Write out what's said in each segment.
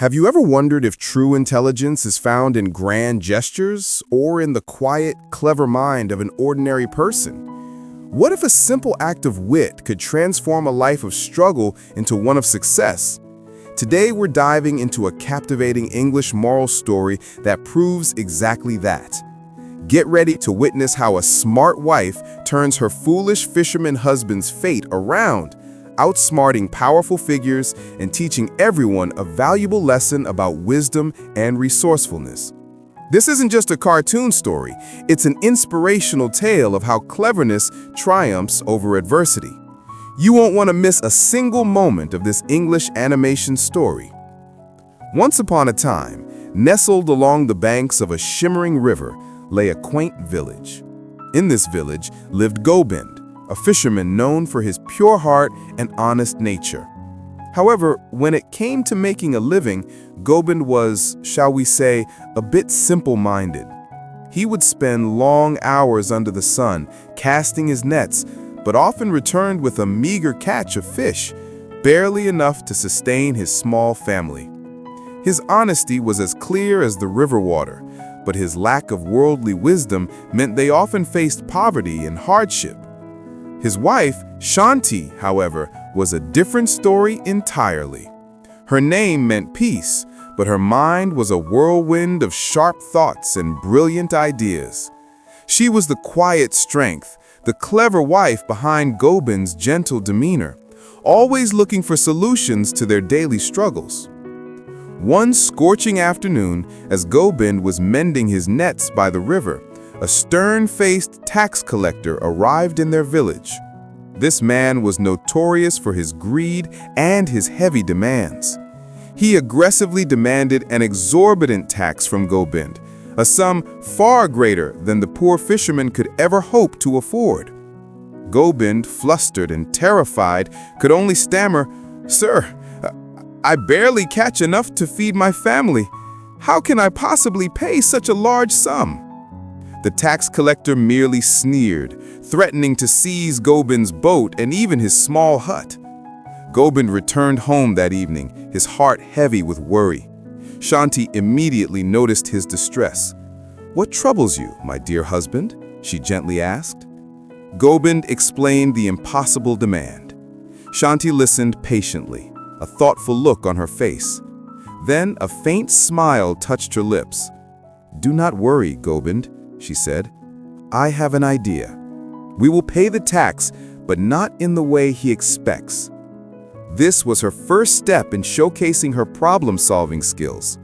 Have you ever wondered if true intelligence is found in grand gestures or in the quiet, clever mind of an ordinary person? What if a simple act of wit could transform a life of struggle into one of success? Today, we're diving into a captivating English moral story that proves exactly that. Get ready to witness how a smart wife turns her foolish fisherman husband's fate around, outsmarting powerful figures and teaching everyone a valuable lesson about wisdom and resourcefulness. This isn't just a cartoon story, it's an inspirational tale of how cleverness triumphs over adversity. You won't want to miss a single moment of this English animation story. Once upon a time, nestled along the banks of a shimmering river, lay a quaint village. In this village lived Gobind, a fisherman known for his pure heart and honest nature. However, when it came to making a living, Gobind was, shall we say, a bit simple-minded. He would spend long hours under the sun, casting his nets, but often returned with a meager catch of fish, barely enough to sustain his small family. His honesty was as clear as the river water, but his lack of worldly wisdom meant they often faced poverty and hardship. His wife, Shanti, however, was a different story entirely. Her name meant peace, but her mind was a whirlwind of sharp thoughts and brilliant ideas. She was the quiet strength, the clever wife behind Gobind's gentle demeanor, always looking for solutions to their daily struggles. One scorching afternoon, as Gobind was mending his nets by the river, a stern-faced tax collector arrived in their village. This man was notorious for his greed and his heavy demands. He aggressively demanded an exorbitant tax from Gobind, a sum far greater than the poor fisherman could ever hope to afford. Gobind, flustered and terrified, could only stammer, "Sir, I barely catch enough to feed my family. How can I possibly pay such a large sum?" The tax collector merely sneered, threatening to seize Gobind's boat and even his small hut. Gobind returned home that evening, his heart heavy with worry. Shanti immediately noticed his distress. "What troubles you, my dear husband?" she gently asked. Gobind explained the impossible demand. Shanti listened patiently, a thoughtful look on her face. Then a faint smile touched her lips. "Do not worry, Gobind," she said. "I have an idea. We will pay the tax, but not in the way he expects." This was her first step in showcasing her problem-solving skills.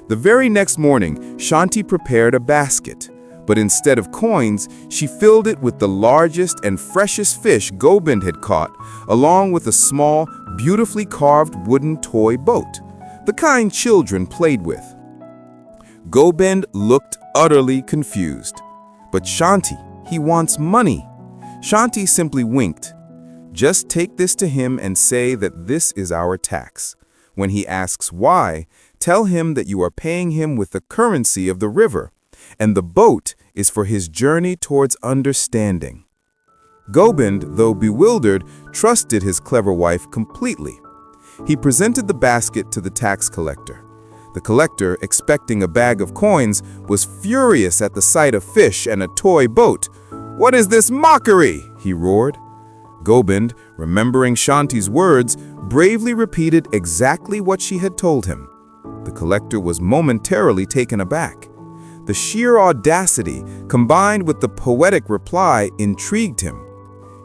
The very next morning, Shanti prepared a basket, but instead of coins, she filled it with the largest and freshest fish Gobind had caught, along with a small, beautifully carved wooden toy boat, the kind children played with. Gobind looked utterly confused. "But Shanti, he wants money." Shanti simply winked. "Just take this to him and say that this is our tax. When he asks why, tell him that you are paying him with the currency of the river, and the boat is for his journey towards understanding." Gobind, though bewildered, trusted his clever wife completely. He presented the basket to the tax collector. The collector, expecting a bag of coins, was furious at the sight of fish and a toy boat. "What is this mockery?" he roared. Gobind, remembering Shanti's words, bravely repeated exactly what she had told him. The collector was momentarily taken aback. The sheer audacity, combined with the poetic reply, intrigued him.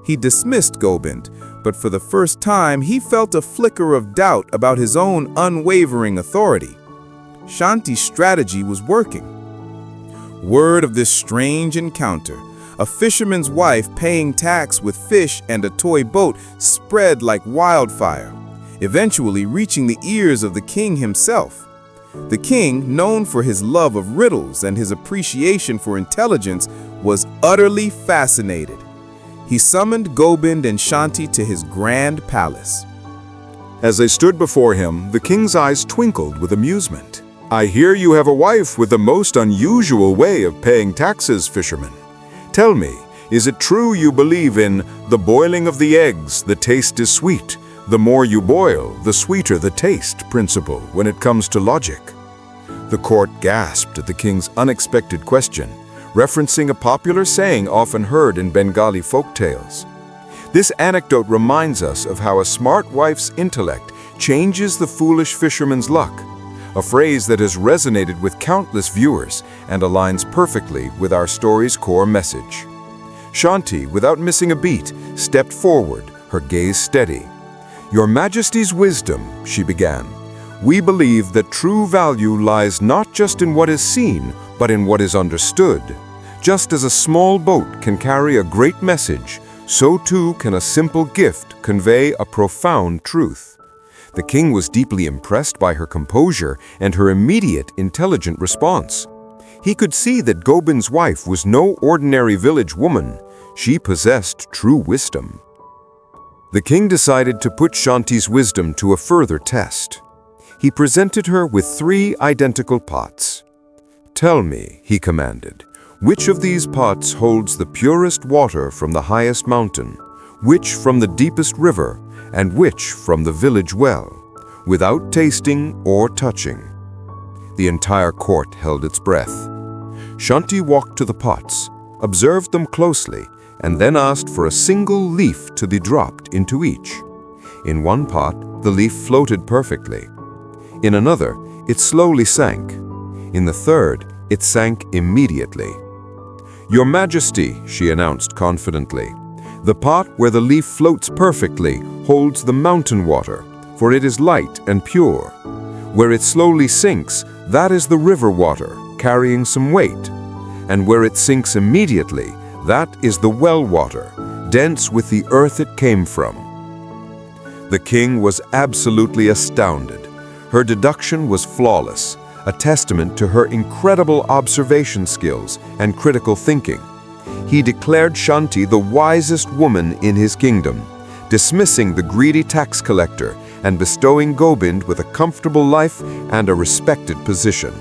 He dismissed Gobind, but for the first time he felt a flicker of doubt about his own unwavering authority. Shanti's strategy was working. Word of this strange encounter, a fisherman's wife paying tax with fish and a toy boat, spread like wildfire, eventually reaching the ears of the king himself. The king, known for his love of riddles and his appreciation for intelligence, was utterly fascinated. He summoned Gobind and Shanti to his grand palace. As they stood before him, the king's eyes twinkled with amusement. "I hear you have a wife with the most unusual way of paying taxes, fisherman. Tell me, is it true you believe in the boiling of the eggs, the taste is sweet, The more you boil, the sweeter the taste principle when it comes to logic. The court gasped at the king's unexpected question, referencing a popular saying often heard in Bengali folk tales. This anecdote reminds us of how a smart wife's intellect changes the foolish fisherman's luck, a phrase that has resonated with countless viewers and aligns perfectly with our story's core message. Shanti, without missing a beat, stepped forward, her gaze steady. "Your Majesty's wisdom," she began. "We believe that true value lies not just in what is seen, but in what is understood. Just as a small boat can carry a great message, so too can a simple gift convey a profound truth." The king was deeply impressed by her composure and her immediate, intelligent response. He could see that Gobind's wife was no ordinary village woman. She possessed true wisdom. The king decided to put Shanti's wisdom to a further test. He presented her with 3 identical pots. "Tell me," he commanded, "which of these pots holds the purest water from the highest mountain, which from the deepest river, and which from the village well, without tasting or touching?" The entire court held its breath. Shanti walked to the pots, observed them closely, and then asked for a single leaf to be dropped into each. In one pot, the leaf floated perfectly. In another, it slowly sank. In the third, it sank immediately. "Your Majesty," she announced confidently, "the pot where the leaf floats perfectly holds the mountain water, for it is light and pure. Where it slowly sinks, that is the river water, carrying some weight. And where it sinks immediately, that is the well water, dense with the earth it came from." The king was absolutely astounded. Her deduction was flawless, a testament to her incredible observation skills and critical thinking. He declared Shanti the wisest woman in his kingdom, dismissing the greedy tax collector and bestowing Gobind with a comfortable life and a respected position.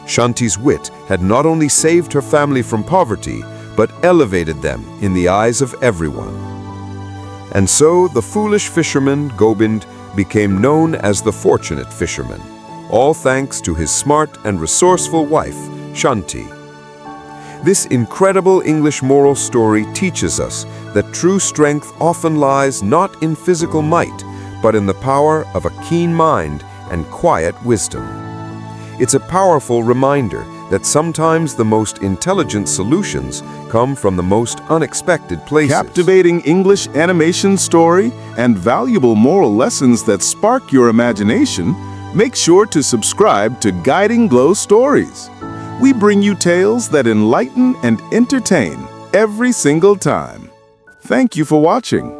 Shanti's wit had not only saved her family from poverty, but elevated them in the eyes of everyone. And so the foolish fisherman, Gobind, became known as the fortunate fisherman, all thanks to his smart and resourceful wife, Shanti. This incredible English moral story teaches us that true strength often lies not in physical might, but in the power of a keen mind and quiet wisdom. It's a powerful reminder that sometimes the most intelligent solutions come from the most unexpected places. Captivating English animation story and valuable moral lessons that spark your imagination, make sure to subscribe to GuidingGlow Stories. We bring you tales that enlighten and entertain every single time. Thank you for watching.